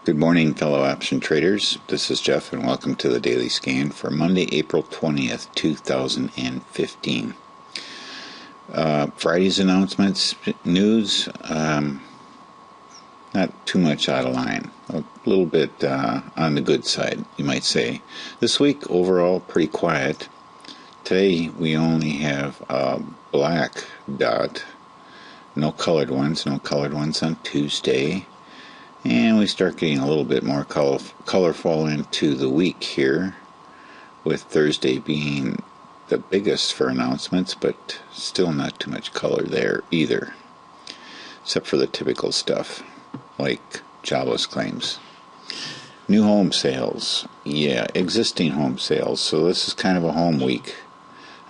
Good morning, fellow option traders. This is Jeff, and welcome to the Daily Scan for Monday, April 20th, 2015. Friday's announcements, news, not too much out of line. A little bit on the good side, you might say. This week, overall, pretty quiet. Today, we only have a black dot. No colored ones on Tuesday. And we start getting a little bit more colorful into the week here, with Thursday being the biggest for announcements, but still not too much color there either, except for the typical stuff like jobless claims. New home sales, existing home sales, so this is kind of a home week,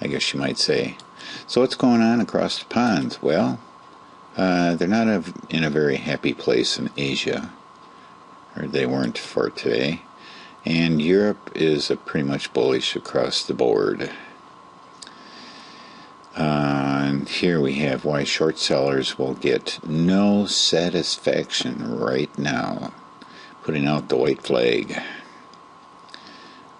I guess you might say. So what's going on across the pond? Well, they're not in a very happy place in Asia, or they weren't for today, and Europe is pretty much bullish across the board. And here we have why short sellers will get no satisfaction right now, putting out the white flag.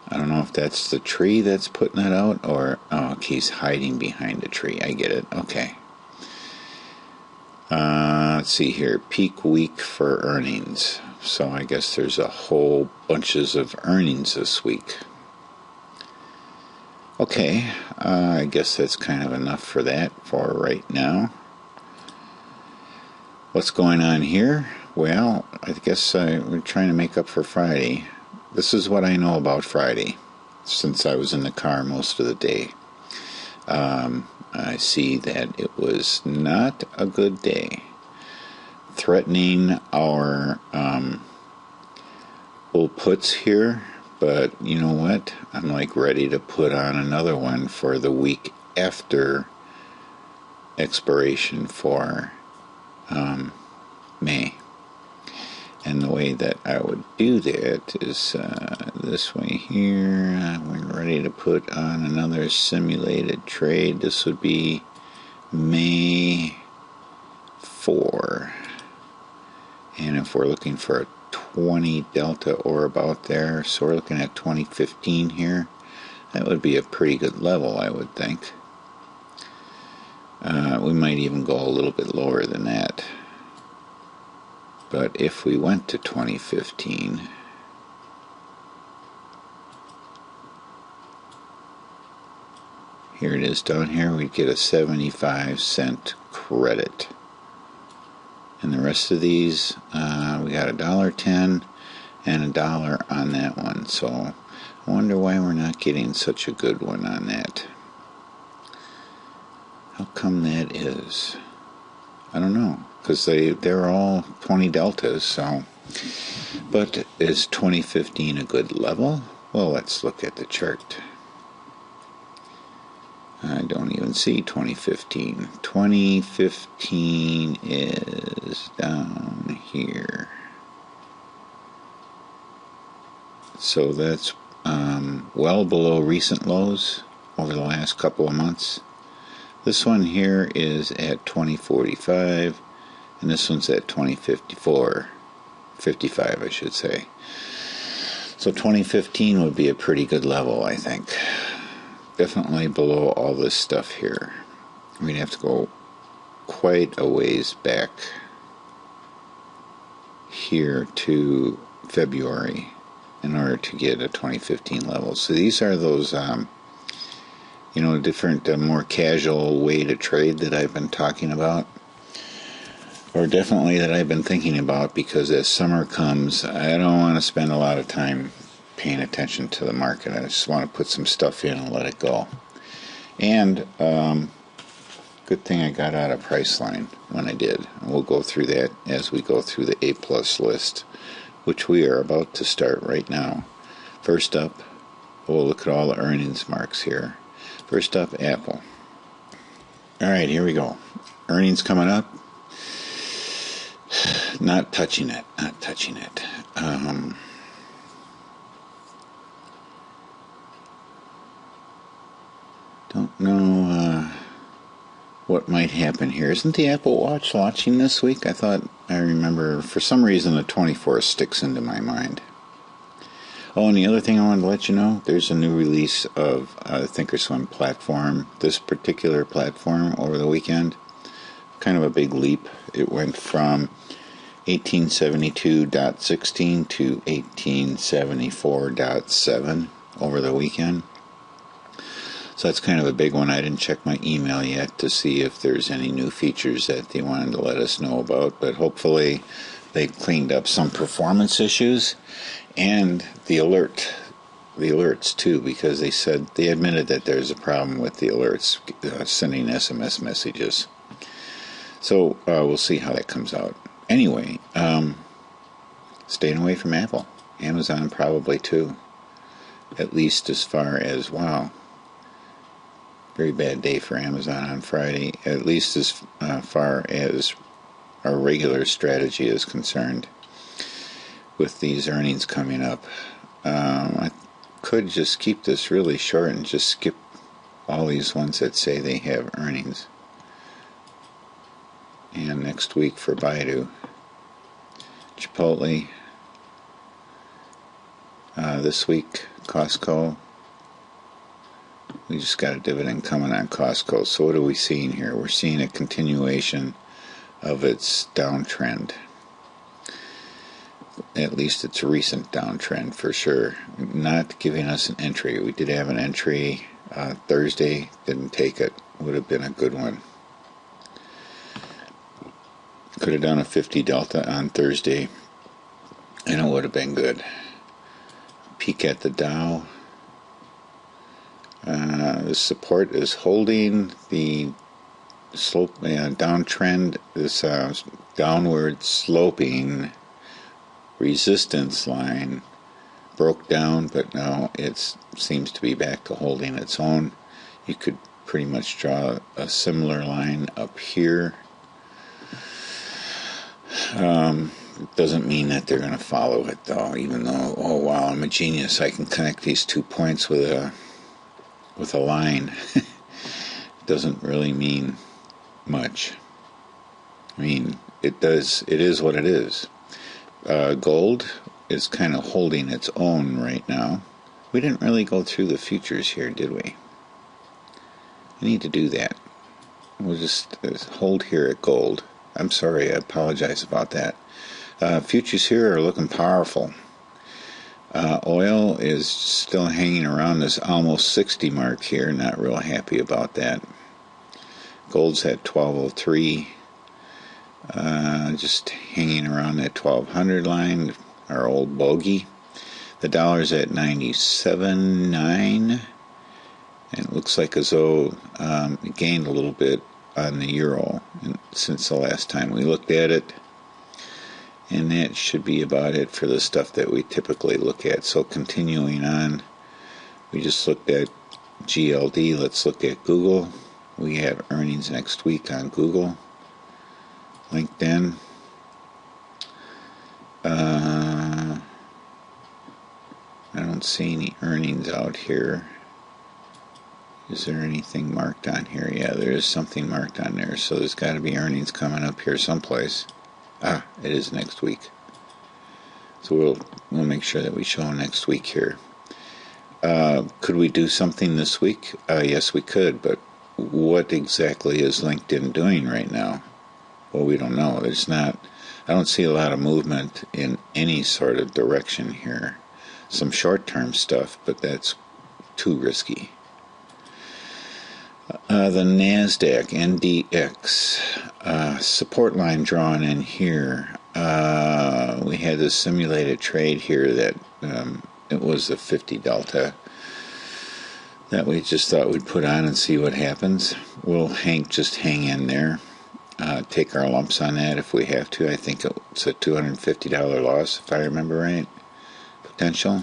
I don't know if that's the tree that's putting it out, or he's hiding behind a tree. I get it. Okay. Let's see here, peak week for earnings. So I guess there's a whole bunches of earnings this week. Okay, I guess that's kind of enough for that for right now. What's going on here? Well, I guess we're trying to make up for Friday. This is what I know about Friday, since I was in the car most of the day. I see that it was not a good day, threatening our bull puts here, but you know what? I'm like ready to put on another one for the week after expiration for May. And the way that I would do that is this way here. We're ready to put on another simulated trade. This would be May 4. And if we're looking for a 20 delta or about there, so we're looking at 2015 here, that would be a pretty good level, I would think. We might even go a little bit lower than that. But if we went to 2015, here it is down here, we'd get a 75-cent credit. And the rest of these, we got $1.10 and $1 on that one. So I wonder why we're not getting such a good one on that. How come that is? I don't know, because they're all 20 deltas, so. But is 2015 a good level? Well, let's look at the chart. I don't even see 2015. 2015 is down here. So that's well below recent lows over the last couple of months. This one here is at 2045, and this one's at 2054. 55, I should say. So 2015 would be a pretty good level, I think. Definitely below all this stuff here. We'd have to go quite a ways back here to February in order to get a 2015 level. So these are those different, more casual way to trade that I've been talking about, or definitely that I've been thinking about, because as summer comes, I don't want to spend a lot of time paying attention to the market. I just want to put some stuff in and let it go. And good thing I got out of Priceline when I did. And we'll go through that as we go through the A+ list, which we are about to start right now. First up, we'll look at all the earnings marks here. First up, Apple. Alright, here we go. Earnings coming up. Not touching it. Don't know what what might happen here. Isn't the Apple Watch launching this week? I remember, for some reason, the 24th sticks into my mind. Oh, and the other thing I wanted to let you know, there's a new release of the Thinkorswim platform, this particular platform, over the weekend. Kind of a big leap. It went from 1872.16 to 1874.7 over the weekend. So that's kind of a big one. I didn't check my email yet to see if there's any new features that they wanted to let us know about, but hopefully they cleaned up some performance issues and the alerts too, because they admitted that there's a problem with the alerts sending SMS messages. So we'll see how that comes out. Anyway, staying away from Apple. Amazon probably too. At least as far as, wow, very bad day for Amazon on Friday, at least as far as our regular strategy is concerned with these earnings coming up. I could just keep this really short and just skip all these ones that say they have earnings. And next week for Baidu, Chipotle, this week Costco. We just got a dividend coming on Costco. So what are we seeing here? We're seeing a continuation of its downtrend. At least its recent downtrend for sure. Not giving us an entry. We did have an entry Thursday. Didn't take it. Would have been a good one. Could have done a 50 delta on Thursday, and it would have been good. Peek at the Dow. The support is holding. The slope downtrend, this downward sloping resistance line broke down, but now it seems to be back to holding its own. You could pretty much draw a similar line up here. It doesn't mean that they're going to follow it though, even though, oh wow, I'm a genius, I can connect these 2 points with a line. It doesn't really mean much. I mean, it is what it is. Gold is kind of holding its own right now. We didn't really go through the futures here, did we? I need to do that. We'll just hold here at gold. I'm sorry, I apologize about that. Futures here are looking powerful. Oil is still hanging around this almost 60 mark here. Not real happy about that. Gold's at 1203. Just hanging around that 1200 line, our old bogey. The dollar's at 97.9, and it looks like as though it gained a little bit on the euro since the last time we looked at it. And that should be about it for the stuff that we typically look at. So continuing on, we just looked at GLD. Let's look at Google. We have earnings next week on Google. LinkedIn. I don't see any earnings out here. Is there anything marked on here? Yeah, there is something marked on there. So there's got to be earnings coming up here someplace. It is next week. So we'll make sure that we show next week here. Could we do something this week? Yes, we could. But what exactly is LinkedIn doing right now? Well, we don't know. I don't see a lot of movement in any sort of direction here. Some short-term stuff, but that's too risky. The NASDAQ, NDX, support line drawn in here. We had this simulated trade here that it was a 50 delta that we just thought we'd put on and see what happens. We'll just hang in there. Take our lumps on that if we have to. I think it's a $250 loss, if I remember right. Potential.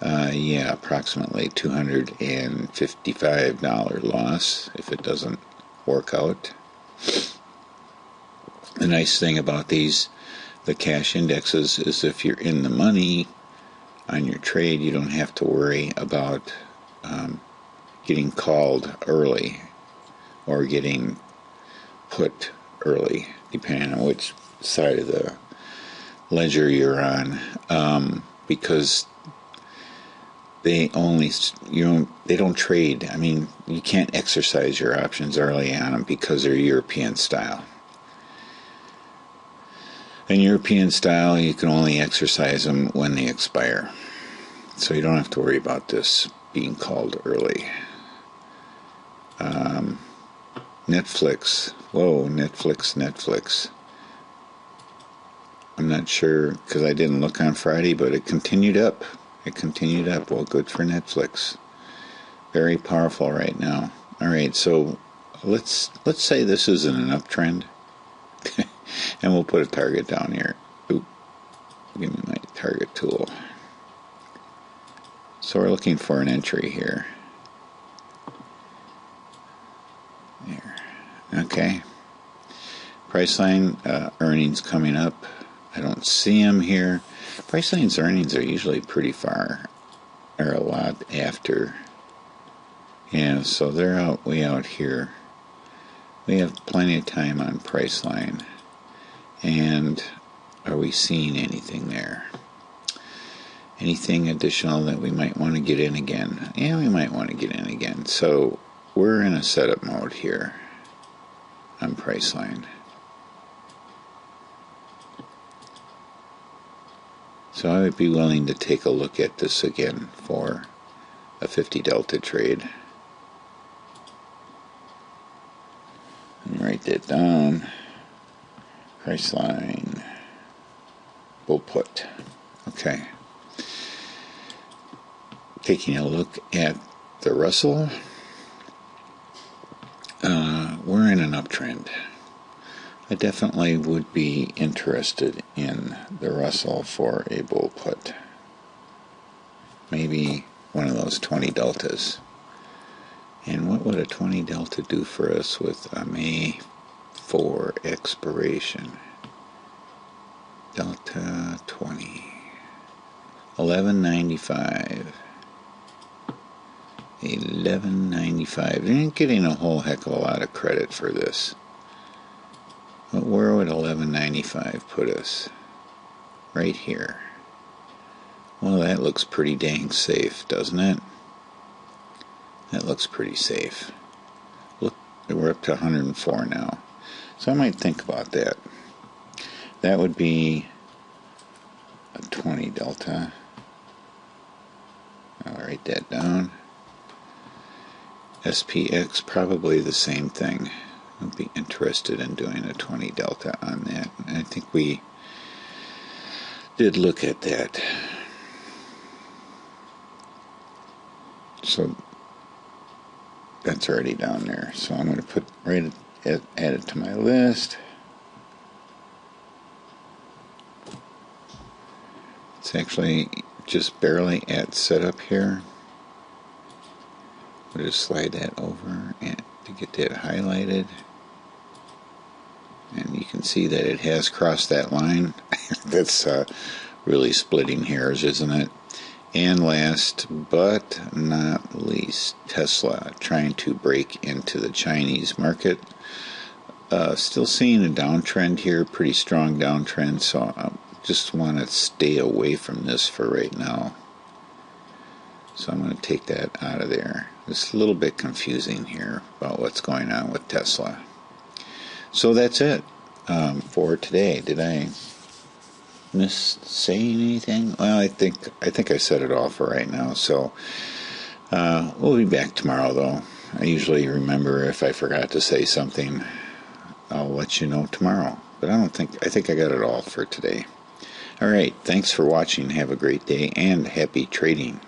Yeah, approximately $255 loss if it doesn't work out. The nice thing about the cash indexes, is if you're in the money on your trade, you don't have to worry about getting called early or getting put early, depending on which side of the ledger you're on, because they don't trade. I mean, you can't exercise your options early on them because they're European style. In European style, you can only exercise them when they expire. So you don't have to worry about this being called early. Netflix. Whoa, Netflix. I'm not sure because I didn't look on Friday, but it continued up. Well, good for Netflix. Very powerful right now. All right, so let's say this isn't an uptrend, and we'll put a target down here. Oop, give me my target tool. So we're looking for an entry here. There. Okay. Priceline earnings coming up. I don't see them here. Priceline's earnings are usually pretty far, or a lot after. Yeah, so they're way out here. We have plenty of time on Priceline. And are we seeing anything there? Anything additional that we might want to get in again? Yeah, we might want to get in again. So we're in a setup mode here on Priceline. So I would be willing to take a look at this again for a 50 delta trade. Let me write that down. Priceline. Bull put. Okay. Taking a look at the Russell. We're in an uptrend. I definitely would be interested in the Russell for a bull put. Maybe one of those 20 deltas. And what would a 20 delta do for us with a May 4 expiration? Delta 20. 11.95. 11.95. You're not getting a whole heck of a lot of credit for this. But where would 11.95 put us? Right here. Well, that looks pretty dang safe, doesn't it? That looks pretty safe. Look, we're up to 104 now. So I might think about that. That would be a 20 delta. I'll write that down. SPX, probably the same thing. I'd be interested in doing a 20 delta on that. I think we did look at that. So that's already down there. So I'm going to put add it to my list. It's actually just barely at setup here. We'll just slide that over and to get that highlighted. And you can see that it has crossed that line. That's really splitting hairs, isn't it? And last but not least, Tesla trying to break into the Chinese market. Still seeing a downtrend here, pretty strong downtrend, so I just want to stay away from this for right now. So I'm going to take that out of there. It's a little bit confusing here about what's going on with Tesla. So that's it for today. Did I miss saying anything? Well, I think I said it all for right now. So we'll be back tomorrow, though. I usually remember if I forgot to say something. I'll let you know tomorrow. But I think I got it all for today. All right. Thanks for watching. Have a great day and happy trading.